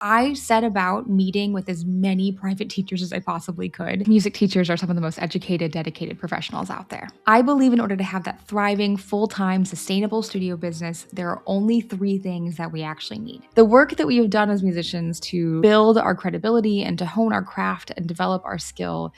I set about meeting with as many private teachers as I possibly could. Music teachers are some of the most educated, dedicated professionals out there. I believe in order to have that thriving, full-time, sustainable studio business, there are only 3 things that we actually need. The work that we have done as musicians to build our credibility and to hone our craft and develop our skill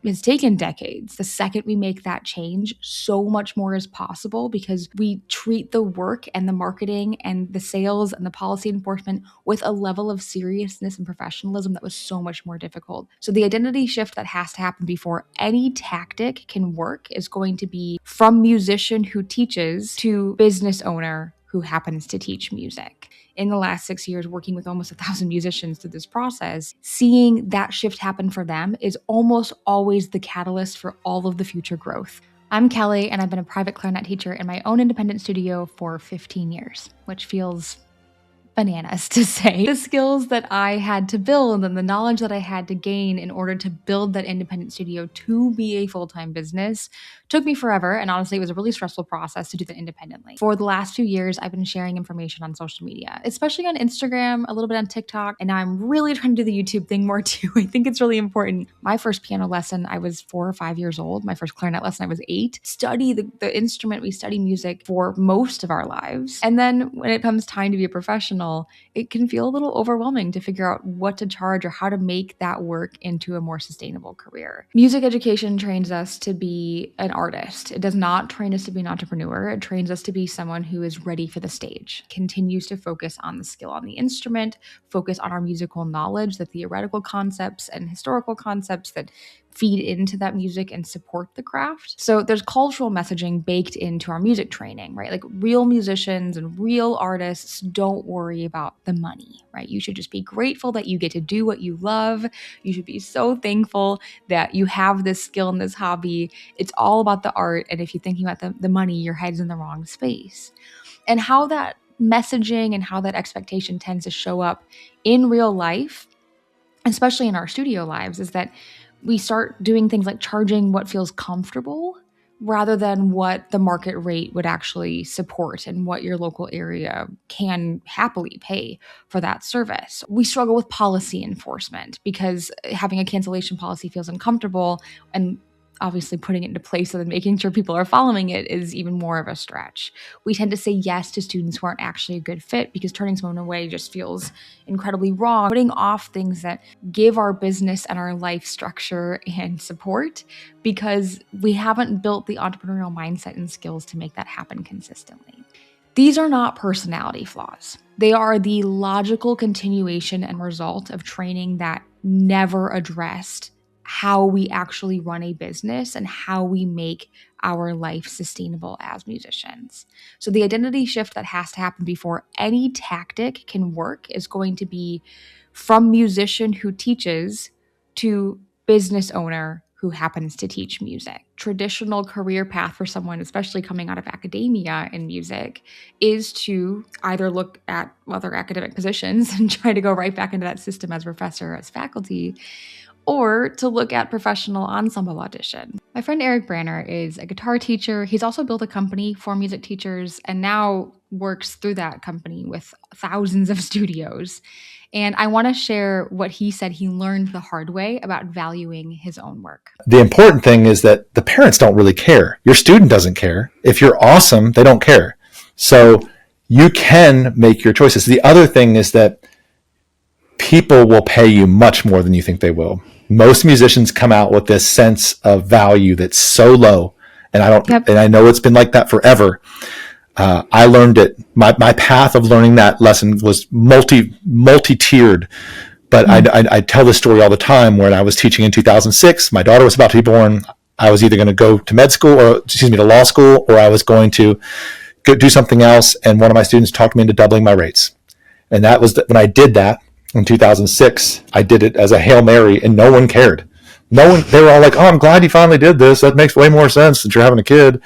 it's taken decades. The second we make that change, so much more is possible because we treat the work and the marketing and the sales and the policy enforcement with a level of seriousness and professionalism that was so much more difficult. So the identity shift that has to happen before any tactic can work is going to be from musician who teaches to business owner who happens to teach music. In the last 6 years, working with almost 1,000 musicians through this process, seeing that shift happen for them is almost always the catalyst for all of the future growth. I'm Kelly, and I've been a private clarinet teacher in my own independent studio for 15 years, which feels bananas to say. The skills that I had to build and the knowledge that I had to gain in order to build that independent studio to be a full-time business took me forever. And honestly, it was a really stressful process to do that independently. For the last few years, I've been sharing information on social media, especially on Instagram, a little bit on TikTok. And now I'm really trying to do the YouTube thing more too. I think it's really important. My first piano lesson, I was 4 or 5 years old. My first clarinet lesson, I was 8. Study the instrument. We study music for most of our lives. And then when it comes time to be a professional, it can feel a little overwhelming to figure out what to charge or how to make that work into a more sustainable career. Music education trains us to be an artist. It does not train us to be an entrepreneur. It trains us to be someone who is ready for the stage, continues to focus on the skill on the instrument, focus on our musical knowledge, the theoretical concepts and historical concepts that feed into that music and support the craft. So there's cultural messaging baked into our music training, right? Like real musicians and real artists don't worry about the money, right? You should just be grateful that you get to do what you love. You should be so thankful that you have this skill and this hobby. It's all about the art. And if you're thinking about the money, your head's in the wrong space. And how that messaging and how that expectation tends to show up in real life, especially in our studio lives, is that we start doing things like charging what feels comfortable rather than what the market rate would actually support and what your local area can happily pay for that service. We struggle with policy enforcement because having a cancellation policy feels uncomfortable, and obviously putting it into place and making sure people are following it is even more of a stretch. We tend to say yes to students who aren't actually a good fit because turning someone away just feels incredibly wrong. Putting off things that give our business and our life structure and support because we haven't built the entrepreneurial mindset and skills to make that happen consistently. These are not personality flaws. They are the logical continuation and result of training that never addressed how we actually run a business and how we make our life sustainable as musicians. So the identity shift that has to happen before any tactic can work is going to be from musician who teaches to business owner who happens to teach music. Traditional career path for someone, especially coming out of academia in music, is to either look at other academic positions and try to go right back into that system as professor, as faculty, or to look at professional ensemble audition. My friend Eric Branner is a guitar teacher. He's also built a company for music teachers and now works through that company with thousands of studios. And I want to share what he said he learned the hard way about valuing his own work. The important thing is that the parents don't really care. Your student doesn't care. If you're awesome, they don't care. So you can make your choices. The other thing is that people will pay you much more than you think they will. Most musicians come out with this sense of value that's so low, and I know it's been like that forever. I learned it. My path of learning that lesson was multi-tiered, but I tell this story all the time. When I was teaching in 2006, my daughter was about to be born. I was either going to go to law school, or I was going to go do something else. And one of my students talked me into doubling my rates, and that was when I did that. In 2006, I did it as a Hail Mary, and no one cared. They were all like, "Oh, I'm glad you finally did this. That makes way more sense since you're having a kid."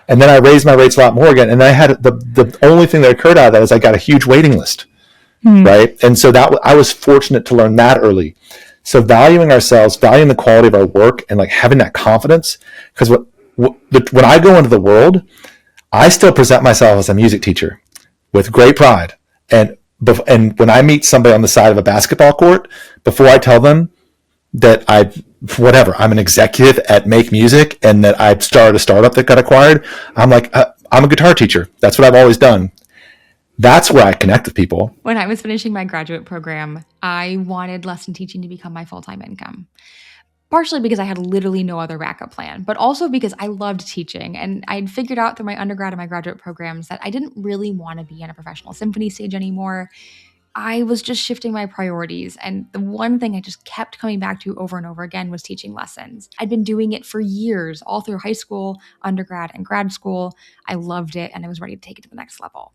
And then I raised my rates a lot more again. And I had the only thing that occurred out of that is I got a huge waiting list, right? And so I was fortunate to learn that early. So valuing ourselves, valuing the quality of our work, and like having that confidence. Because when I go into the world, I still present myself as a music teacher with great pride. And And when I meet somebody on the side of a basketball court, before I tell them that I'm an executive at Make Music and that I started a startup that got acquired, I'm like, I'm a guitar teacher. That's what I've always done. That's where I connect with people. When I was finishing my graduate program, I wanted lesson teaching to become my full-time income. Partially because I had literally no other backup plan, but also because I loved teaching. And I'd figured out through my undergrad and my graduate programs that I didn't really want to be in a professional symphony stage anymore. I was just shifting my priorities. And the one thing I just kept coming back to over and over again was teaching lessons. I'd been doing it for years, all through high school, undergrad, and grad school. I loved it, and I was ready to take it to the next level.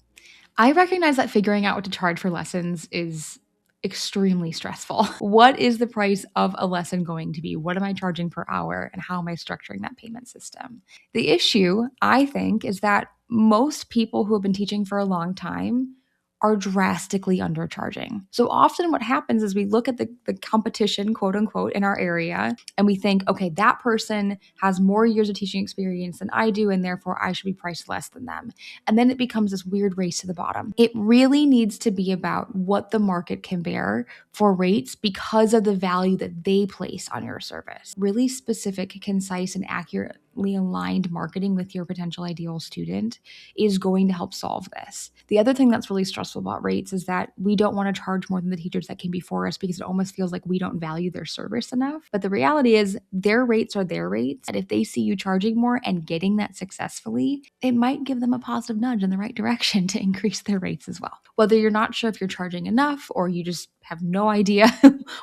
I recognize that figuring out what to charge for lessons is extremely stressful. What is the price of a lesson going to be? What am I charging per hour? And how am I structuring that payment system? The issue, I think, is that most people who have been teaching for a long time are drastically undercharging. So often what happens is we look at the competition, quote unquote, in our area, and we think, okay, that person has more years of teaching experience than I do, and therefore I should be priced less than them. And then it becomes this weird race to the bottom. It really needs to be about what the market can bear for rates because of the value that they place on your service. Really specific, concise, and accurately aligned marketing with your potential ideal student is going to help solve this. The other thing that's really stressful about rates is that we don't want to charge more than the teachers that came before us because it almost feels like we don't value their service enough. But the reality is their rates are their rates. And if they see you charging more and getting that successfully, it might give them a positive nudge in the right direction to increase their rates as well. Whether you're not sure if you're charging enough or you just have no idea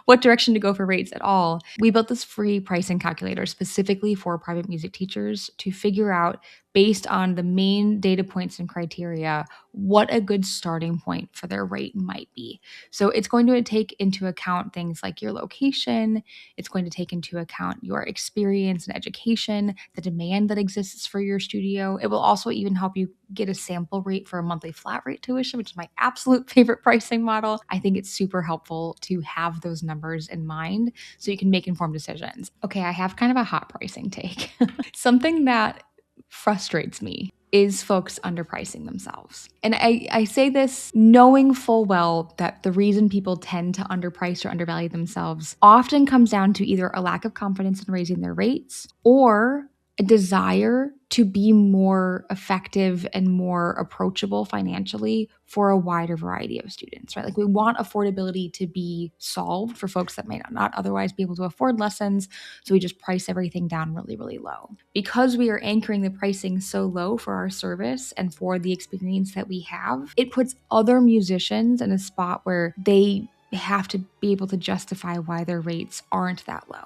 what direction to go for rates at all, we built this free pricing calculator specifically for private music teachers to figure out, based on the main data points and criteria, what a good starting point for their rate might be. So it's going to take into account things like your location, it's going to take into account your experience and education, the demand that exists for your studio. It will also even help you get a sample rate for a monthly flat rate tuition, which is my absolute favorite pricing model. I think it's super helpful to have those numbers in mind so you can make informed decisions. Okay, I have kind of a hot pricing take. Something that frustrates me is folks underpricing themselves. And I say this knowing full well that the reason people tend to underprice or undervalue themselves often comes down to either a lack of confidence in raising their rates or a desire to be more effective and more approachable financially for a wider variety of students, right? Like we want affordability to be solved for folks that may not otherwise be able to afford lessons. So we just price everything down really, really low. Because we are anchoring the pricing so low for our service and for the experience that we have, it puts other musicians in a spot where they have to be able to justify why their rates aren't that low.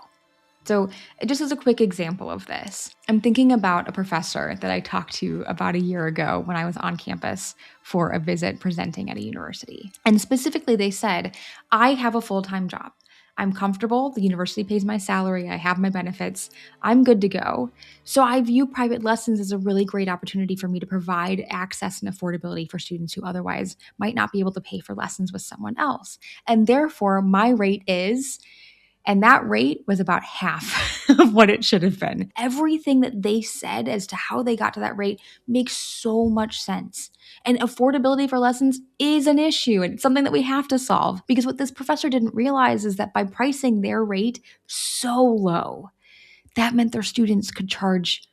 So just as a quick example of this, I'm thinking about a professor that I talked to about a year ago when I was on campus for a visit presenting at a university. And specifically, they said, I have a full-time job. I'm comfortable. The university pays my salary. I have my benefits. I'm good to go. So I view private lessons as a really great opportunity for me to provide access and affordability for students who otherwise might not be able to pay for lessons with someone else. And therefore, my rate is... And that rate was about half of what it should have been. Everything that they said as to how they got to that rate makes so much sense. And affordability for lessons is an issue, and it's something that we have to solve, because what this professor didn't realize is that by pricing their rate so low, that meant their students could charge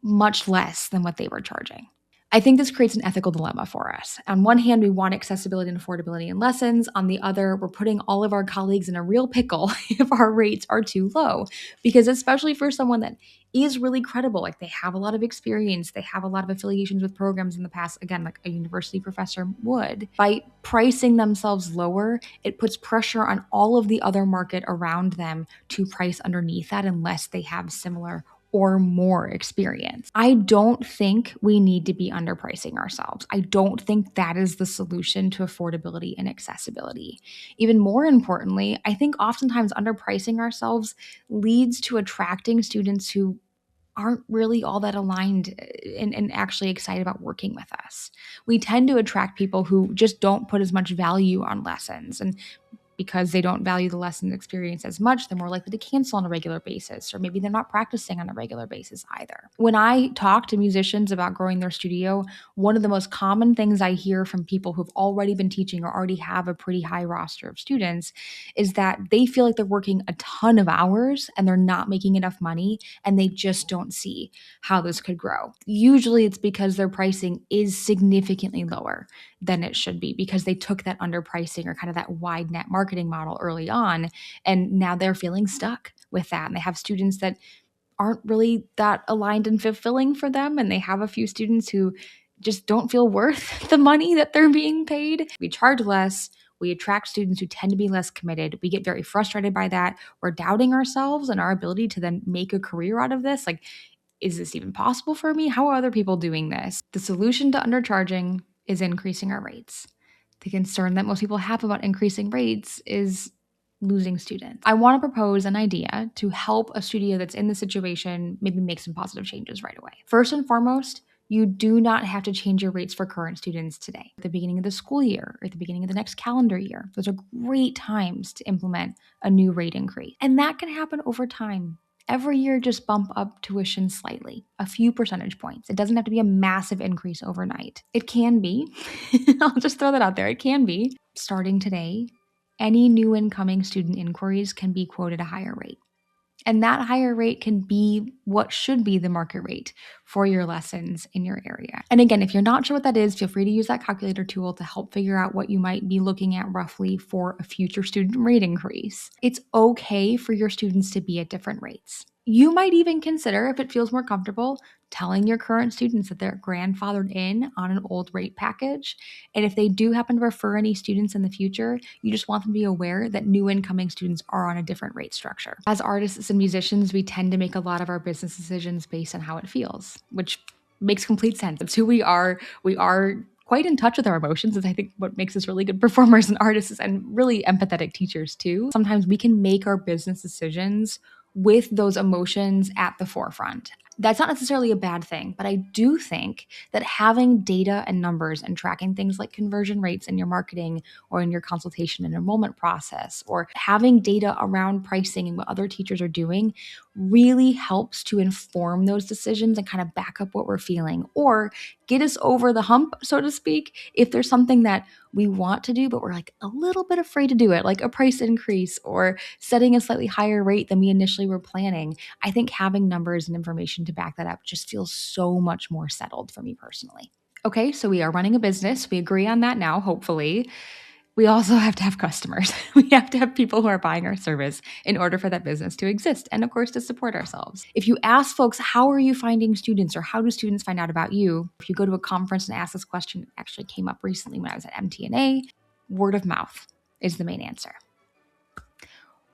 much less than what they were charging. I think this creates an ethical dilemma for us. On one hand, we want accessibility and affordability in lessons. On the other, we're putting all of our colleagues in a real pickle if our rates are too low. Because especially for someone that is really credible, like they have a lot of experience, they have a lot of affiliations with programs in the past, again, like a university professor would, by pricing themselves lower, it puts pressure on all of the other market around them to price underneath that unless they have similar or more experience. I don't think we need to be underpricing ourselves. I don't think that is the solution to affordability and accessibility. Even more importantly, I think oftentimes underpricing ourselves leads to attracting students who aren't really all that aligned and actually excited about working with us. We tend to attract people who just don't put as much value on lessons and because they don't value the lesson experience as much, they're more likely to cancel on a regular basis, or maybe they're not practicing on a regular basis either. When I talk to musicians about growing their studio, one of the most common things I hear from people who've already been teaching or already have a pretty high roster of students is that they feel like they're working a ton of hours and they're not making enough money, and they just don't see how this could grow. Usually it's because their pricing is significantly lower than it should be, because they took that underpricing or kind of that wide net marketing model early on, and now they're feeling stuck with that. And they have students that aren't really that aligned and fulfilling for them, and they have a few students who just don't feel worth the money that they're being paid. We charge less, we attract students who tend to be less committed. We get very frustrated by that. We're doubting ourselves and our ability to then make a career out of this. Like, is this even possible for me? How are other people doing this? The solution to undercharging is increasing our rates. The concern that most people have about increasing rates is losing students. I want to propose an idea to help a studio that's in the situation maybe make some positive changes right away. First and foremost, you do not have to change your rates for current students today. At the beginning of the school year, or at the beginning of the next calendar year, those are great times to implement a new rate increase. And that can happen over time. Every year, just bump up tuition slightly, a few percentage points. It doesn't have to be a massive increase overnight. It can be, I'll just throw that out there, it can be. Starting today, any new incoming student inquiries can be quoted a higher rate. And that higher rate can be what should be the market rate for your lessons in your area. And again, if you're not sure what that is, feel free to use that calculator tool to help figure out what you might be looking at roughly for a future student rate increase. It's okay for your students to be at different rates. You might even consider, if it feels more comfortable, telling your current students that they're grandfathered in on an old rate package. And if they do happen to refer any students in the future, you just want them to be aware that new incoming students are on a different rate structure. As artists and musicians, we tend to make a lot of our business decisions based on how it feels, which makes complete sense. It's who we are. We are quite in touch with our emotions, is I think what makes us really good performers and artists, and really empathetic teachers too. Sometimes we can make our business decisions with those emotions at the forefront. That's not necessarily a bad thing, but I do think that having data and numbers and tracking things like conversion rates in your marketing or in your consultation and enrollment process, or having data around pricing and what other teachers are doing, really helps to inform those decisions and kind of back up what we're feeling, or get us over the hump, so to speak, if there's something that we want to do, but we're like a little bit afraid to do it, like a price increase or setting a slightly higher rate than we initially were planning. I think having numbers and information to back that up just feels so much more settled for me personally. Okay, so we are running a business. We agree on that now, hopefully. We also have to have customers. We have to have people who are buying our service in order for that business to exist, and of course to support ourselves. If you ask folks, how are you finding students, or how do students find out about you? If you go to a conference and ask this question, it actually came up recently when I was at MTNA, word of mouth is the main answer.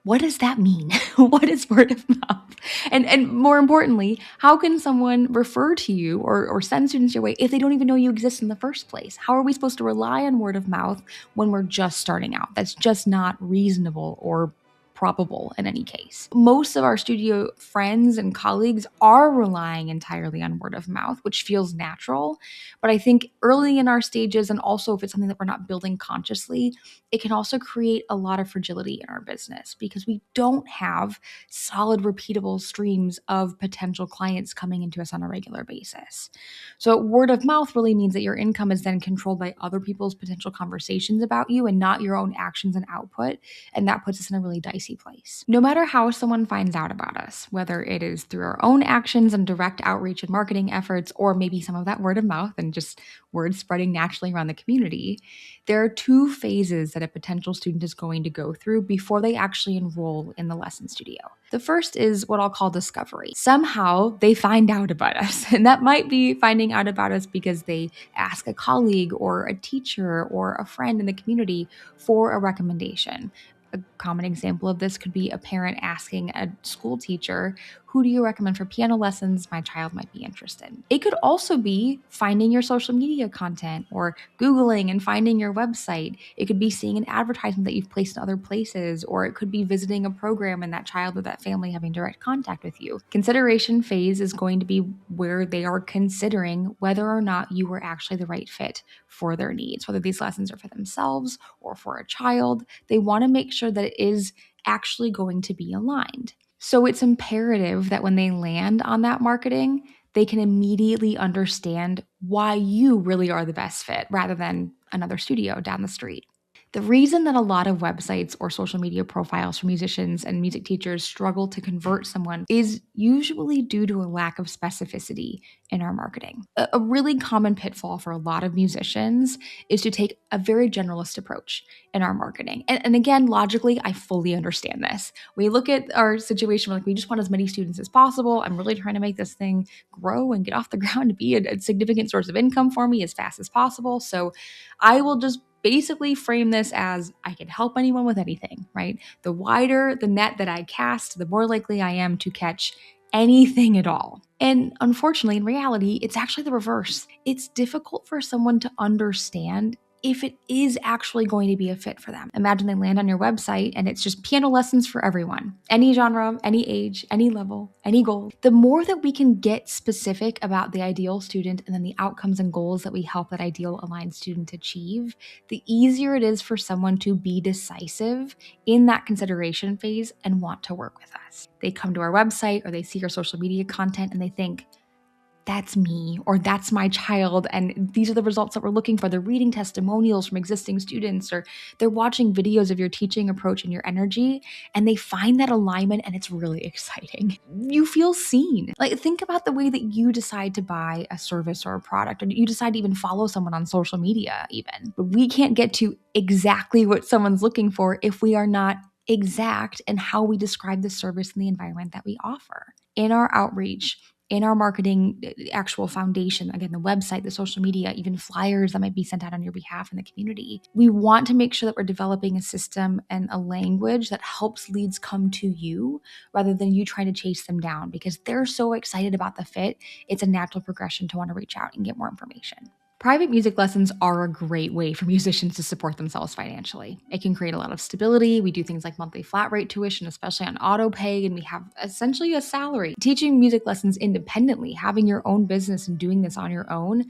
What does that mean? What is word of mouth? And more importantly, how can someone refer to you or send students your way if they don't even know you exist in the first place? How are we supposed to rely on word of mouth when we're just starting out? That's just not reasonable or probable in any case. Most of our studio friends and colleagues are relying entirely on word of mouth, which feels natural. But I think early in our stages, and also if it's something that we're not building consciously, it can also create a lot of fragility in our business because we don't have solid, repeatable streams of potential clients coming into us on a regular basis. So word of mouth really means that your income is then controlled by other people's potential conversations about you and not your own actions and output. And that puts us in a really dicey place. No matter how someone finds out about us, whether it is through our own actions and direct outreach and marketing efforts, or maybe some of that word of mouth and just word spreading naturally around the community, there are two phases that a potential student is going to go through before they actually enroll in the lesson studio. The first is what I'll call discovery. Somehow they find out about us, and that might be finding out about us because they ask a colleague or a teacher or a friend in the community for a recommendation. A common example of this could be a parent asking a school teacher who do you recommend for piano lessons? My child might be interested. It could also be finding your social media content or Googling and finding your website. It could be seeing an advertisement that you've placed in other places, or it could be visiting a program and that child or that family having direct contact with you. Consideration phase is going to be where they are considering whether or not you are actually the right fit for their needs, whether these lessons are for themselves or for a child. They want to make sure that it is actually going to be aligned. So it's imperative that when they land on that marketing, they can immediately understand why you really are the best fit rather than another studio down the street. The reason that a lot of websites or social media profiles for musicians and music teachers struggle to convert someone is usually due to a lack of specificity in our marketing. A really common pitfall for a lot of musicians is to take a very generalist approach in our marketing. And again, logically, I fully understand this. We look at our situation, we're like, we just want as many students as possible. I'm really trying to make this thing grow and get off the ground to be a significant source of income for me as fast as possible. So I will just basically frame this as I can help anyone with anything, right? The wider the net that I cast, the more likely I am to catch anything at all. And unfortunately, in reality, it's actually the reverse. It's difficult for someone to understand if it is actually going to be a fit for them. Imagine they land on your website and it's just piano lessons for everyone, any genre, any age, any level, any goal. The more that we can get specific about the ideal student and then the outcomes and goals that we help that ideal aligned student achieve, the easier it is for someone to be decisive in that consideration phase and want to work with us. They come to our website or they see our social media content and they think, that's me, or that's my child, and these are the results that we're looking for. They're reading testimonials from existing students, or they're watching videos of your teaching approach and your energy, and they find that alignment, and it's really exciting. You feel seen. Like, think about the way that you decide to buy a service or a product, or you decide to even follow someone on social media even. But we can't get to exactly what someone's looking for if we are not exact in how we describe the service and the environment that we offer. In our outreach, in our marketing actual foundation, again, the website, the social media, even flyers that might be sent out on your behalf in the community, we want to make sure that we're developing a system and a language that helps leads come to you rather than you trying to chase them down, because they're so excited about the fit. It's a natural progression to want to reach out and get more information. Private music lessons are a great way for musicians to support themselves financially. It can create a lot of stability. We do things like monthly flat rate tuition, especially on auto pay, and we have essentially a salary. Teaching music lessons independently, having your own business and doing this on your own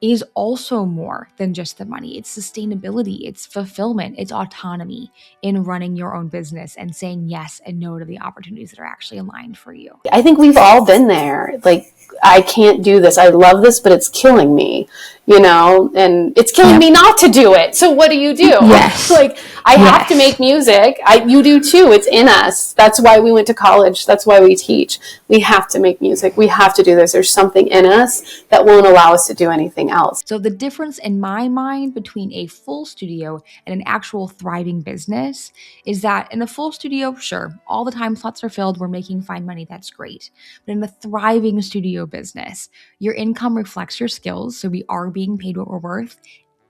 is also more than just the money. It's sustainability, it's fulfillment, it's autonomy in running your own business and saying yes and no to the opportunities that are actually aligned for you. I think we've all been there. Like, I can't do this. I love this, but it's killing me, and it's killing me not to do it. So what do you do? Yes. Like, I have to make music. You do too. It's in us. That's why we went to college. That's why we teach. We have to make music. We have to do this. There's something in us that won't allow us to do anything else. So the difference in my mind between a full studio and an actual thriving business is that in a full studio, sure, all the time slots are filled, we're making fine money, that's great. But in a thriving studio business, your income reflects your skills, so we are being paid what we're worth,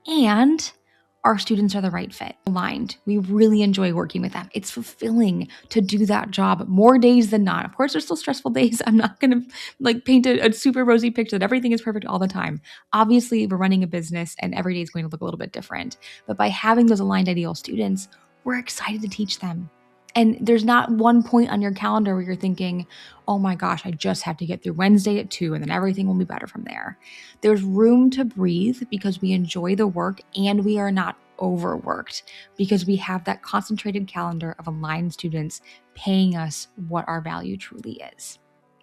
and our students are the right fit, aligned. We really enjoy working with them. It's fulfilling to do that job more days than not. Of course, there's still stressful days. I'm not going to paint a super rosy picture that everything is perfect all the time. Obviously, we're running a business and every day is going to look a little bit different. But by having those aligned ideal students, we're excited to teach them. And there's not one point on your calendar where you're thinking, oh my gosh, I just have to get through Wednesday at 2 and then everything will be better from there. There's room to breathe because we enjoy the work and we are not overworked because we have that concentrated calendar of aligned students paying us what our value truly is.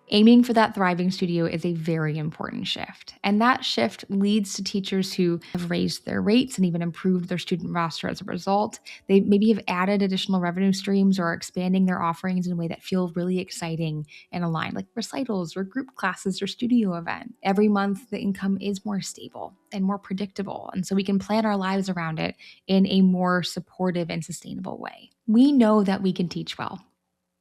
Aiming for that thriving studio is a very important shift. And that shift leads to teachers who have raised their rates and even improved their student roster as a result. They maybe have added additional revenue streams or are expanding their offerings in a way that feel really exciting and aligned, like recitals or group classes or studio event. Every month, the income is more stable and more predictable. And so we can plan our lives around it in a more supportive and sustainable way. We know that we can teach well.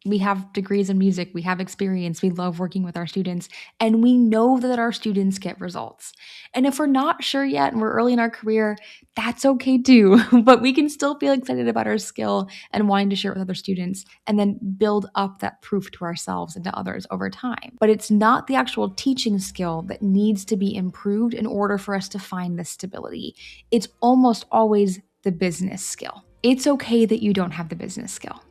We have degrees in music, we have experience, we love working with our students, and we know that our students get results. And if we're not sure yet and we're early in our career, that's okay too. But we can still feel excited about our skill and wanting to share it with other students and then build up that proof to ourselves and to others over time. But it's not the actual teaching skill that needs to be improved in order for us to find this stability. It's almost always the business skill. It's okay that you don't have the business skill.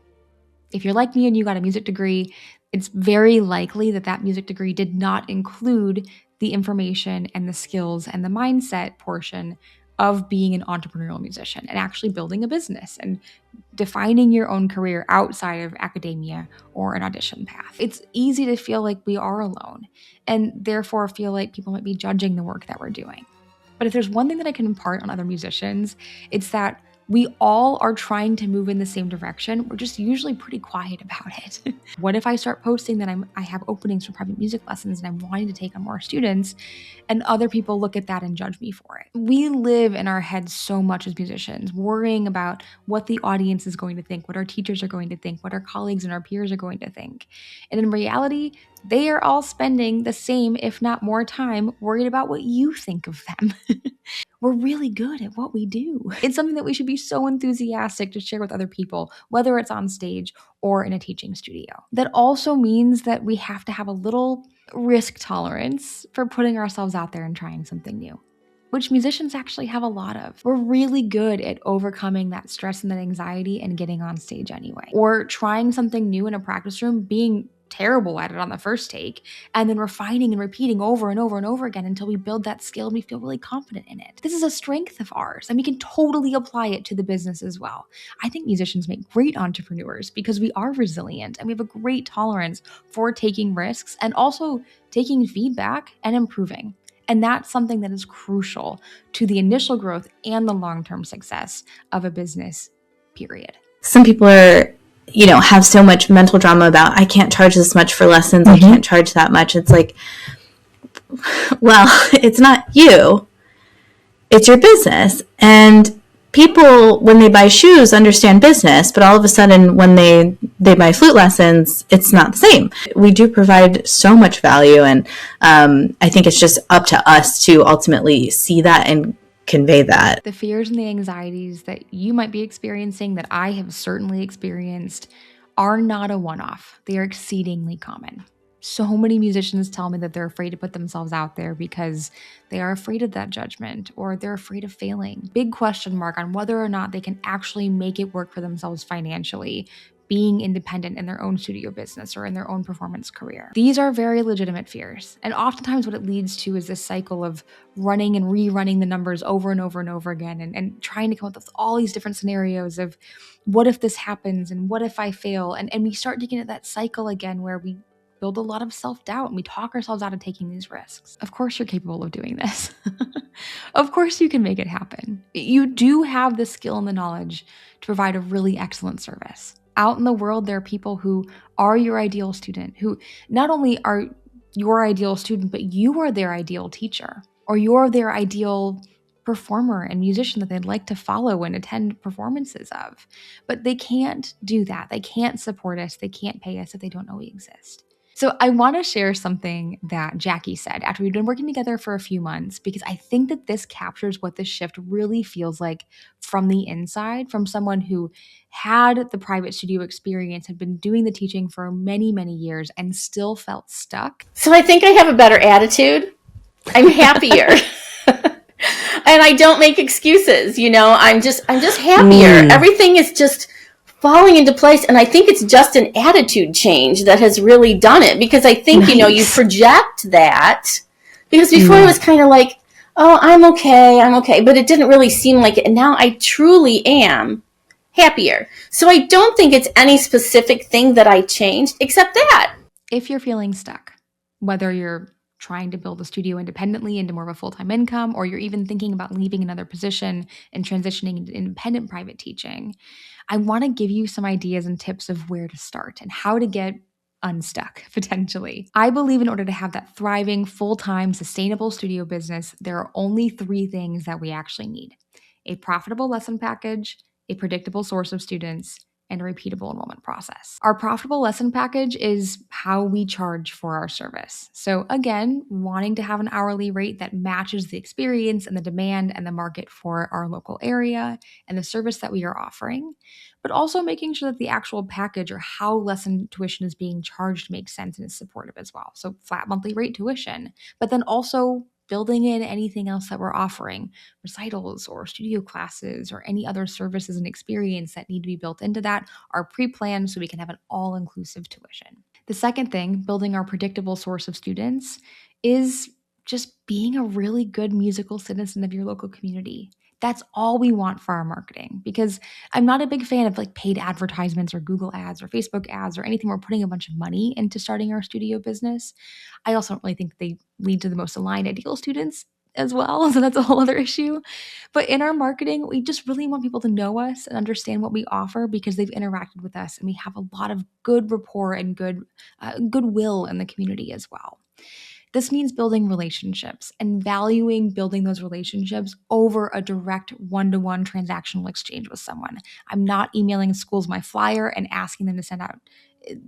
If you're like me and you got a music degree, it's very likely that that music degree did not include the information and the skills and the mindset portion of being an entrepreneurial musician and actually building a business and defining your own career outside of academia or an audition path. It's easy to feel like we are alone and therefore feel like people might be judging the work that we're doing. But if there's one thing that I can impart on other musicians, it's that we all are trying to move in the same direction. We're just usually pretty quiet about it. What if I start posting that I have openings for private music lessons and I'm wanting to take on more students, and other people look at that and judge me for it? We live in our heads so much as musicians, worrying about what the audience is going to think, what our teachers are going to think, what our colleagues and our peers are going to think. And in reality, they are all spending the same, if not more time, worried about what you think of them. We're really good at what we do. It's something that we should be so enthusiastic to share with other people, whether it's on stage or in a teaching studio. That also means that we have to have a little risk tolerance for putting ourselves out there and trying something new, which musicians actually have a lot of. We're really good at overcoming that stress and that anxiety and getting on stage anyway. Or trying something new in a practice room, being terrible at it on the first take, and then refining and repeating over and over and over again until we build that skill and we feel really confident in it. This is a strength of ours, and we can totally apply it to the business as well. I think musicians make great entrepreneurs because we are resilient and we have a great tolerance for taking risks and also taking feedback and improving. And that's something that is crucial to the initial growth and the long-term success of a business, period. Some people have so much mental drama about, I can't charge this much for lessons. I can't charge that much. It's like, well, it's not you, it's your business. And people, when they buy shoes, understand business, but all of a sudden when they buy flute lessons, it's not the same. We do provide so much value, and I think it's just up to us to ultimately see that and convey that. The fears and the anxieties that you might be experiencing, that I have certainly experienced, are not a one-off. They are exceedingly common. So many musicians tell me that they're afraid to put themselves out there because they are afraid of that judgment or they're afraid of failing. Big question mark on whether or not they can actually make it work for themselves financially, being independent in their own studio business or in their own performance career. These are very legitimate fears. And oftentimes what it leads to is this cycle of running and rerunning the numbers over and over and over again and trying to come up with all these different scenarios of what if this happens and what if I fail? And we start to get into that cycle again where we build a lot of self-doubt and we talk ourselves out of taking these risks. Of course you're capable of doing this. Of course you can make it happen. You do have the skill and the knowledge to provide a really excellent service. Out in the world, there are people who are your ideal student, who not only are your ideal student, but you are their ideal teacher, or you're their ideal performer and musician that they'd like to follow and attend performances of. But they can't do that. They can't support us. They can't pay us if they don't know we exist. So I want to share something that Jackie said after we've been working together for a few months, because I think that this captures what this shift really feels like from the inside, from someone who had the private studio experience, had been doing the teaching for many, many years and still felt stuck. So I think I have a better attitude. I'm happier. And I don't make excuses, I'm just happier. Everything is just falling into place. And I think it's just an attitude change that has really done it, because I think, you project that, because before it was kind of like, oh, I'm okay. But it didn't really seem like it. And now I truly am happier. So I don't think it's any specific thing that I changed except that. If you're feeling stuck, whether you're trying to build a studio independently into more of a full-time income, or you're even thinking about leaving another position and transitioning into independent private teaching, I want to give you some ideas and tips of where to start and how to get unstuck, potentially. I believe in order to have that thriving, full-time, sustainable studio business, there are only 3 things that we actually need: a profitable lesson package, a predictable source of students, and a repeatable enrollment process. Our profitable lesson package is how we charge for our service. So again, wanting to have an hourly rate that matches the experience and the demand and the market for our local area and the service that we are offering, but also making sure that the actual package or how lesson tuition is being charged makes sense and is supportive as well. So flat monthly rate tuition, but then also building in anything else that we're offering, recitals or studio classes or any other services and experience that need to be built into that are pre-planned so we can have an all-inclusive tuition. The second thing, building our predictable source of students, is just being a really good musical citizen of your local community. That's all we want for our marketing, because I'm not a big fan of like paid advertisements or Google ads or Facebook ads or anything. We're putting a bunch of money into starting our studio business. I also don't really think they lead to the most aligned ideal students as well. So that's a whole other issue. But in our marketing, we just really want people to know us and understand what we offer because they've interacted with us and we have a lot of good rapport and goodwill in the community as well. This means building relationships and valuing building those relationships over a direct one-to-one transactional exchange with someone. I'm not emailing schools my flyer and asking them to send out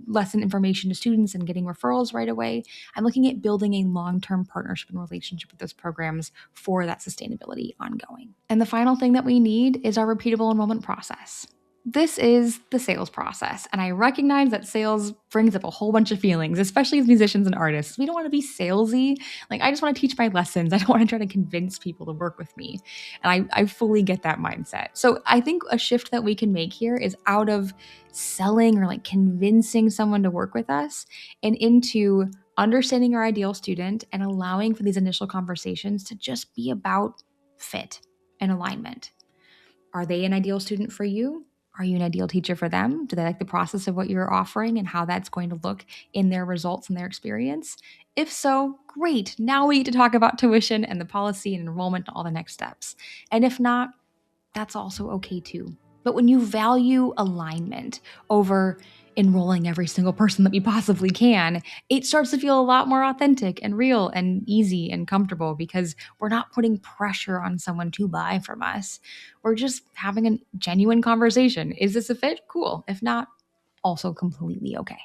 lesson information to students and getting referrals right away. I'm looking at building a long-term partnership and relationship with those programs for that sustainability ongoing. And the final thing that we need is our repeatable enrollment process. This is the sales process, and I recognize that sales brings up a whole bunch of feelings, especially as musicians and artists. We don't want to be salesy. Like, I just want to teach my lessons. I don't want to try to convince people to work with me. And I fully get that mindset. So I think a shift that we can make here is out of selling or like convincing someone to work with us and into understanding our ideal student and allowing for these initial conversations to just be about fit and alignment. Are they an ideal student for you? Are you an ideal teacher for them? Do they like the process of what you're offering and how that's going to look in their results and their experience? If so, great. Now we need to talk about tuition and the policy and enrollment and all the next steps. And if not, that's also okay too. But when you value alignment over enrolling every single person that we possibly can, it starts to feel a lot more authentic and real and easy and comfortable because we're not putting pressure on someone to buy from us. We're just having a genuine conversation. Is this a fit? Cool. If not, also completely okay.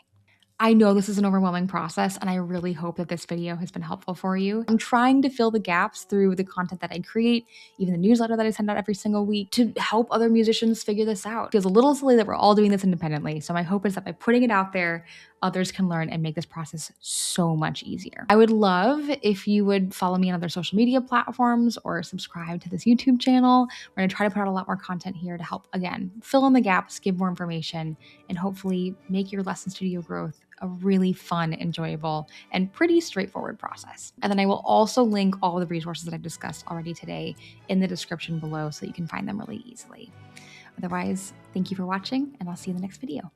I know this is an overwhelming process, and I really hope that this video has been helpful for you. I'm trying to fill the gaps through the content that I create, even the newsletter that I send out every single week, to help other musicians figure this out. It feels a little silly that we're all doing this independently, so my hope is that by putting it out there, others can learn and make this process so much easier. I would love if you would follow me on other social media platforms or subscribe to this YouTube channel. We're gonna try to put out a lot more content here to help, again, fill in the gaps, give more information, and hopefully make your lesson studio growth a really fun, enjoyable, and pretty straightforward process. And then I will also link all the resources that I've discussed already today in the description below so that you can find them really easily. Otherwise, thank you for watching, and I'll see you in the next video.